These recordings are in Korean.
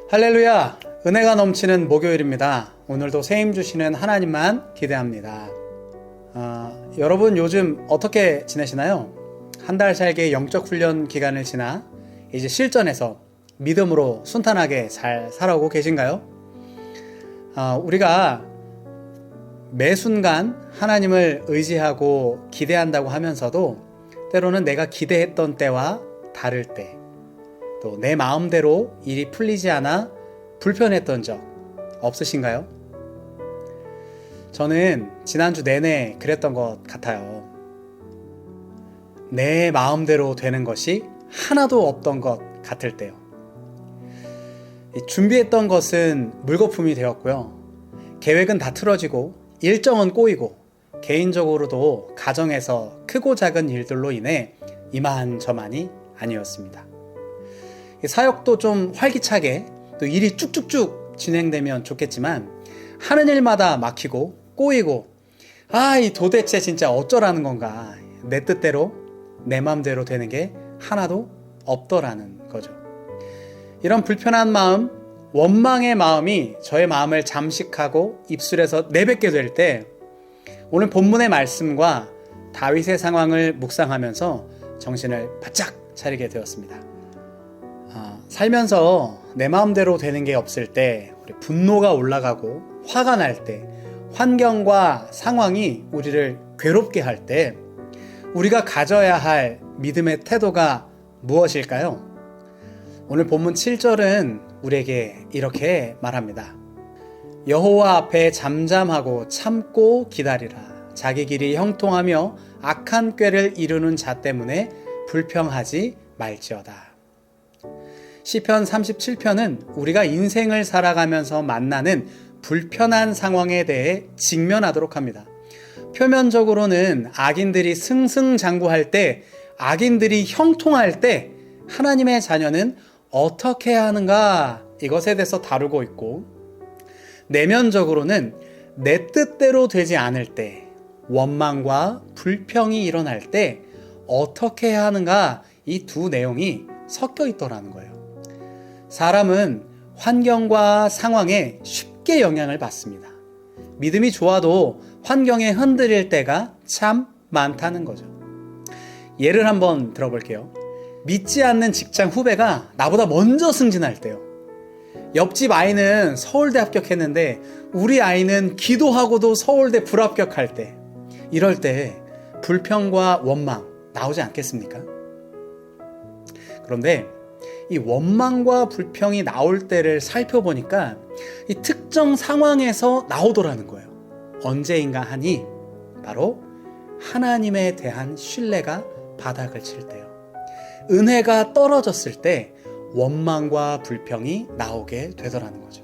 할렐루야! 은혜가 넘치는 목요일입니다. 오늘도 세임 주시는 하나님만 기대합니다. 여러분 요즘 어떻게 지내시나요? 한 달 살기의 영적 훈련 기간을 지나 이제 실전에서 믿음으로 순탄하게 잘 살아오고 계신가요? 우리가 매 순간 하나님을 의지하고 기대한다고 하면서도 때로는 내가 기대했던 때와 다를 때, 또 내 마음대로 일이 풀리지 않아 불편했던 적 없으신가요? 저는 지난주 내내 그랬던 것 같아요. 내 마음대로 되는 것이 하나도 없던 것 같을 때요. 준비했던 것은 물거품이 되었고요. 계획은 다 틀어지고 일정은 꼬이고 개인적으로도 가정에서 크고 작은 일들로 인해 이만저만이 아니었습니다. 사역도 좀 활기차게 또 일이 쭉쭉쭉 진행되면 좋겠지만 하는 일마다 막히고 꼬이고 이 도대체 진짜 어쩌라는 건가, 내 뜻대로 내 맘대로 되는 게 하나도 없더라는 거죠. 이런 불편한 마음, 원망의 마음이 저의 마음을 잠식하고 입술에서 내뱉게 될 때 오늘 본문의 말씀과 다윗의 상황을 묵상하면서 정신을 바짝 차리게 되었습니다. 살면서 내 마음대로 되는 게 없을 때, 우리 분노가 올라가고 화가 날 때, 환경과 상황이 우리를 괴롭게 할 때 우리가 가져야 할 믿음의 태도가 무엇일까요? 오늘 본문 7절은 우리에게 이렇게 말합니다. 여호와 앞에 잠잠하고 참고 기다리라. 자기 길이 형통하며 악한 꾀를 이루는 자 때문에 불평하지 말지어다. 시편 37편은 우리가 인생을 살아가면서 만나는 불편한 상황에 대해 직면하도록 합니다. 표면적으로는 악인들이 승승장구할 때, 악인들이 형통할 때 하나님의 자녀는 어떻게 해야 하는가, 이것에 대해서 다루고 있고, 내면적으로는 내 뜻대로 되지 않을 때, 원망과 불평이 일어날 때 어떻게 해야 하는가, 이 두 내용이 섞여 있더라는 거예요. 사람은 환경과 상황에 쉽게 영향을 받습니다. 믿음이 좋아도 환경에 흔들릴 때가 참 많다는 거죠. 예를 한번 들어볼게요. 믿지 않는 직장 후배가 나보다 먼저 승진할 때요. 옆집 아이는 서울대 합격했는데 우리 아이는 기도하고도 서울대 불합격할 때, 이럴 때 불평과 원망 나오지 않겠습니까? 그런데 이 원망과 불평이 나올 때를 살펴보니까 이 특정 상황에서 나오더라는 거예요. 언제인가 하니 바로 하나님에 대한 신뢰가 바닥을 칠 때요. 은혜가 떨어졌을 때 원망과 불평이 나오게 되더라는 거죠.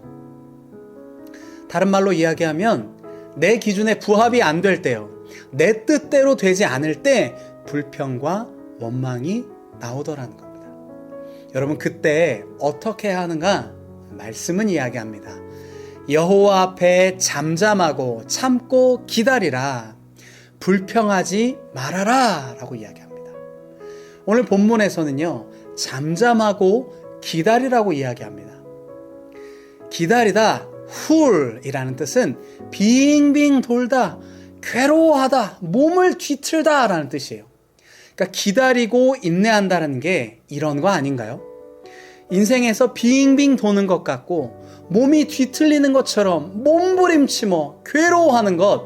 다른 말로 이야기하면 내 기준에 부합이 안 될 때요, 내 뜻대로 되지 않을 때 불평과 원망이 나오더라는 겁니다. 여러분, 그때 어떻게 해야 하는가? 말씀은 이야기합니다. 여호와 앞에 잠잠하고 참고 기다리라. 불평하지 말아라 라고 이야기합니다. 오늘 본문에서는요, 잠잠하고 기다리라고 이야기합니다. 기다리다, 훌이라는 뜻은 빙빙 돌다, 괴로워하다, 몸을 뒤틀다 라는 뜻이에요. 그러니까 기다리고 인내한다는 게 이런 거 아닌가요? 인생에서 빙빙 도는 것 같고 몸이 뒤틀리는 것처럼 몸부림치며 괴로워하는 것,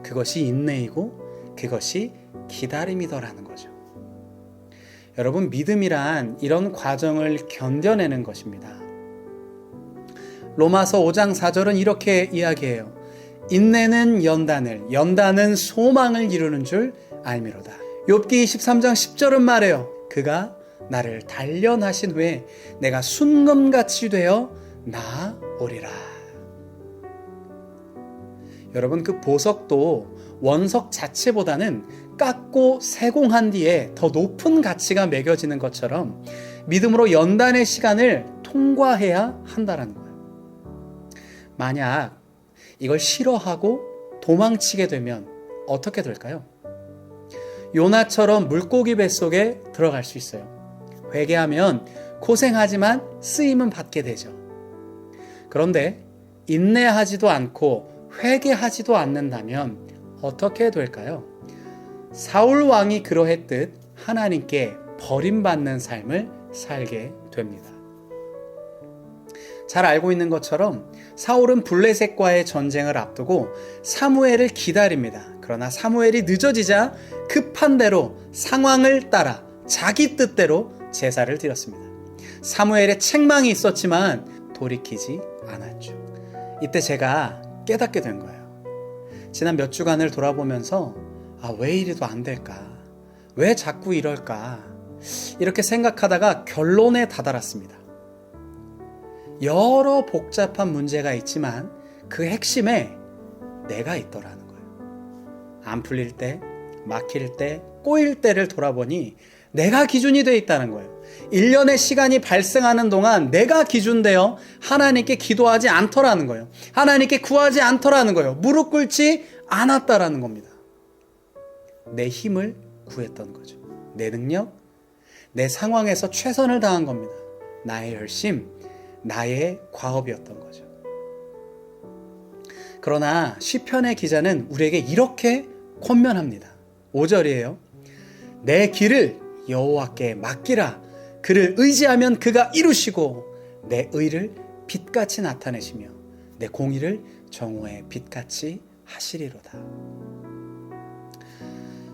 그것이 인내이고 그것이 기다림이더라는 거죠. 여러분, 믿음이란 이런 과정을 견뎌내는 것입니다. 로마서 5장 4절은 이렇게 이야기해요. 인내는 연단을, 연단은 소망을 이루는 줄 알미로다. 욥기 23장 10절은 말해요. 그가 나를 단련하신 후에 내가 순금같이 되어 나오리라. 여러분, 그 보석도 원석 자체보다는 깎고 세공한 뒤에 더 높은 가치가 매겨지는 것처럼 믿음으로 연단의 시간을 통과해야 한다는 거예요. 만약 이걸 싫어하고 도망치게 되면 어떻게 될까요? 요나처럼 물고기 뱃속에 들어갈 수 있어요. 회개하면 고생하지만 쓰임은 받게 되죠. 그런데 인내하지도 않고 회개하지도 않는다면 어떻게 될까요? 사울 왕이 그러했듯 하나님께 버림받는 삶을 살게 됩니다. 잘 알고 있는 것처럼 사울은 블레셋과의 전쟁을 앞두고 사무엘을 기다립니다. 그러나 사무엘이 늦어지자 급한 대로 상황을 따라 자기 뜻대로 제사를 드렸습니다. 사무엘의 책망이 있었지만 돌이키지 않았죠. 이때 제가 깨닫게 된 거예요. 지난 몇 주간을 돌아보면서 왜 이리도 안 될까? 왜 자꾸 이럴까? 이렇게 생각하다가 결론에 다다랐습니다. 여러 복잡한 문제가 있지만 그 핵심에 내가 있더라는 거예요. 안 풀릴 때, 막힐 때, 꼬일 때를 돌아보니 내가 기준이 되어 있다는 거예요. 1년의 시간이 발생하는 동안 내가 기준되어 하나님께 기도하지 않더라는 거예요. 하나님께 구하지 않더라는 거예요. 무릎 꿇지 않았다라는 겁니다. 내 힘을 구했던 거죠. 내 능력, 내 상황에서 최선을 다한 겁니다. 나의 열심, 나의 과업이었던 거죠. 그러나 시편의 기자는 우리에게 이렇게 권면합니다. 5절이에요. 내 길을 여호와께 맡기라. 그를 의지하면 그가 이루시고 내 의를 빛같이 나타내시며 내 공의를 정오의 빛같이 하시리로다.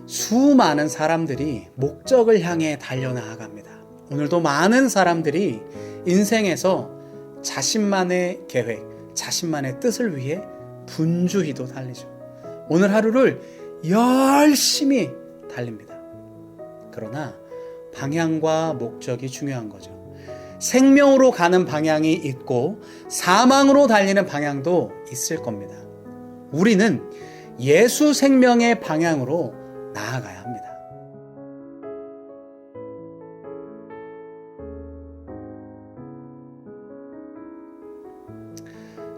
수많은 사람들이 목적을 향해 달려나아갑니다. 오늘도 많은 사람들이 인생에서 자신만의 계획, 자신만의 뜻을 위해 분주히도 달리죠. 오늘 하루를 열심히 달립니다. 그러나 방향과 목적이 중요한 거죠. 생명으로 가는 방향이 있고 사망으로 달리는 방향도 있을 겁니다. 우리는 예수 생명의 방향으로 나아가야 합니다.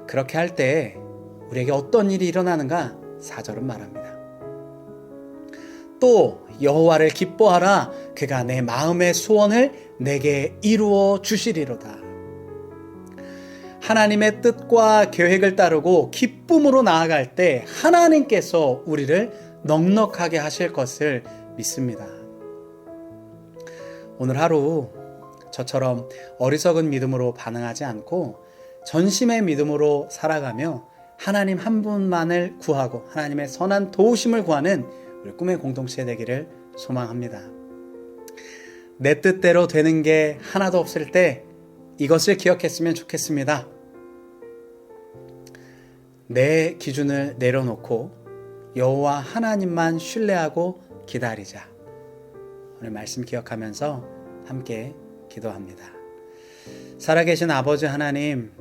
그렇게 할 때 우리에게 어떤 일이 일어나는가 4절은 말합니다. 또 여호와를 기뻐하라. 그가 내 마음의 소원을 내게 이루어 주시리로다. 하나님의 뜻과 계획을 따르고 기쁨으로 나아갈 때 하나님께서 우리를 넉넉하게 하실 것을 믿습니다. 오늘 하루 저처럼 어리석은 믿음으로 반응하지 않고 전심의 믿음으로 살아가며 하나님 한 분만을 구하고 하나님의 선한 도우심을 구하는 우리 꿈의 공동체 되기를 소망합니다. 내 뜻대로 되는 게 하나도 없을 때 이것을 기억했으면 좋겠습니다. 내 기준을 내려놓고 여호와 하나님만 신뢰하고 기다리자. 오늘 말씀 기억하면서 함께 기도합니다. 살아계신 아버지 하나님,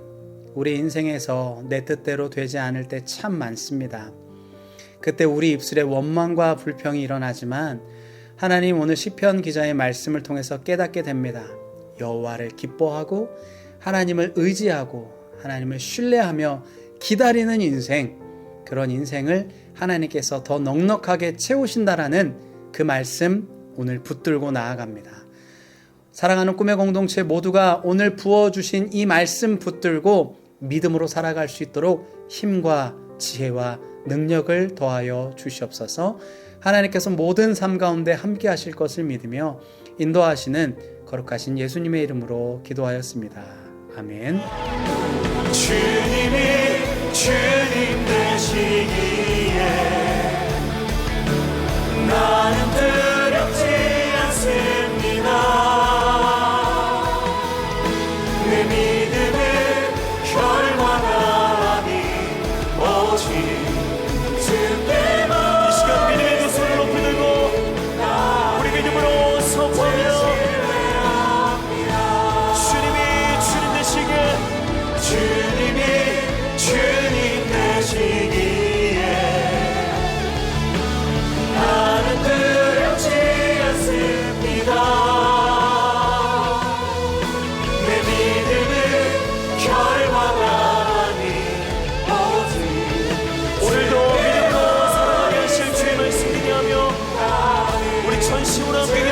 우리 인생에서 내 뜻대로 되지 않을 때 참 많습니다. 그때 우리 입술에 원망과 불평이 일어나지만 하나님, 오늘 시편 기자의 말씀을 통해서 깨닫게 됩니다. 여호와를 기뻐하고 하나님을 의지하고 하나님을 신뢰하며 기다리는 인생, 그런 인생을 하나님께서 더 넉넉하게 채우신다라는 그 말씀 오늘 붙들고 나아갑니다. 사랑하는 꿈의 공동체 모두가 오늘 부어주신 이 말씀 붙들고 믿음으로 살아갈 수 있도록 힘과 지혜와 능력을 더하여 주시옵소서. 하나님께서 모든 삶 가운데 함께 하실 것을 믿으며 인도하시는 거룩하신 예수님의 이름으로 기도하였습니다. 아멘. 주님이 주님 되시기에 나는 두렵지 않습니다. 내 믿음은 결과하니 오직 주께만. 이 시간 믿음의 두 손을 높이 들고 우리 믿음으로 선포하며 주님이 주님 되시기에 주님이 주님 되시기에 나는 두렵지 않습니다. 내 믿음은 결과하니 오직. 오늘도 믿음으로 살아가게 하실 주의 말씀 기대하며 우리 전심으로 함께